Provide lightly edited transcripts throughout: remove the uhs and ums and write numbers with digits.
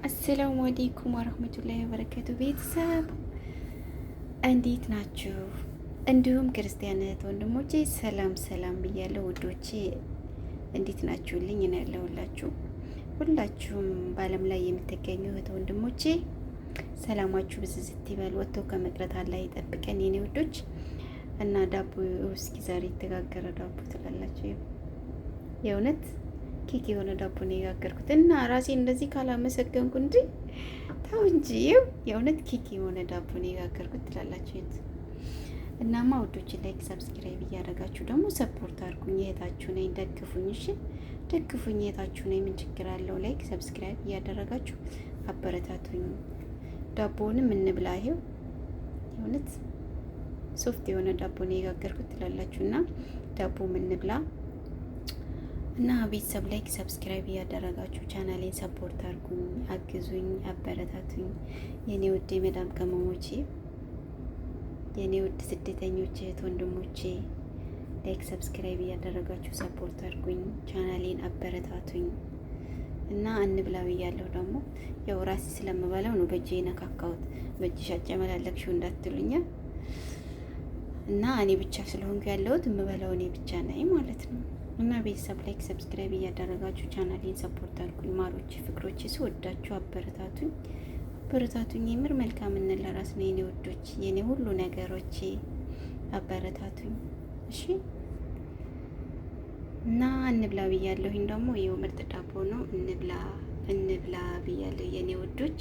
አሰላሙ አለይኩም ወረህመቱላሂ ወበረካቱ። ቤተሰብ እንዴት ናችሁ? እንዲሁም ክርስቲያን እህት ወንድሞቼ ሰላም ሰላም ብያለሁ። ውዶቼ እንዴት ናችሁልኝ? እኔ ያለሁላችሁ ሁላችሁም በዓለም ላይ የምትገኙ እህት ወንድሞቼ ሰላማችሁ ብዝዝት ይበል። ወጥቶ ከመቅረት አላህ ይጠብቀን የኔ ውዶች። እና ዳቦ እስኪ ዛሬ የተጋገረ ዳቦ ትላላችሁ። የእውነት ኬክ የሆነ ዳቦ ነው የጋገርኩት እና ራሴን እንደዚህ ካላመሰገንኩ እንጂ ተው እንጂ የእውነት ኬክ የሆነ ዳቦ ነው የጋገርኩት ትላላችሁ። እናማ ውዶች ላይክ ሰብስክራይብ እያደረጋችሁ ደግሞ ሰፖርት አድርጉኝ። እህታችሁ ነኝ፣ ደግፉኝ። እሺ ደግፉኝ፣ እህታችሁ ነኝ። ምን ችግር አለው? ላይክ ሰብስክራይብ እያደረጋችሁ አበረታቱኝ። ዳቦውንም እንብላ። ይሄው የእውነት ሶፍት የሆነ ዳቦ ነው የጋገርኩት ትላላችሁ እና ዳቦ እንብላ እና ቤተሰብ ላይክ ሰብስክራይብ እያደረጋችሁ ቻናሌን ሰፖርት አድርጉኝ፣ አግዙኝ፣ አበረታቱኝ። የኔ ውድ የመዳም ቅመሞቼ፣ የኔ ውድ ስደተኞች እህት ወንድሞቼ ላይክ ሰብስክራይብ እያደረጋችሁ ሰፖርት አድርጉኝ፣ ቻናሌን አበረታቱኝ እና እንብላ ብያለሁ። ደግሞ ያው ራሴ ስለምበላው ነው በእጄ ነካካሁት። በእጅሽ አጨመላለቅሽው እንዳትሉኛ እና እኔ ብቻ ስለሆንኩ ያለሁት የምበላው እኔ ብቻ ነኝ ማለት ነው። እና ቤተሰብ ላይክ ሰብስክራይብ እያደረጋችሁ ቻናሌን ሰፖርት አድርጉኝ። ማሮች ፍቅሮች ስወዳችሁ አበረታቱኝ፣ አበረታቱኝ። የምር መልካም እንለራስ ነው የኔ ወዶች፣ የኔ ሁሉ ነገሮቼ አበረታቱኝ። እሺ እና እንብላ ብያለሁኝ። ደግሞ ይኸው ምርጥ ዳቦ ነው። እንብላ ብያለሁ የኔ ወዶች።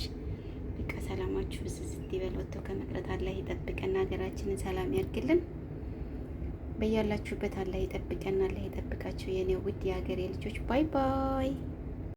በቃ ሰላማችሁ ብዝዝት ይበል። ወጥቶ ከመቅረት አላህ ይጠብቀን፣ ሀገራችንን ሰላም ያርግልን። በያላችሁበት አላህ ይጠብቀን፣ አላህ ይጠብቃችሁ የኔ ውድ የሀገሬ ልጆች። ባይ ባይ።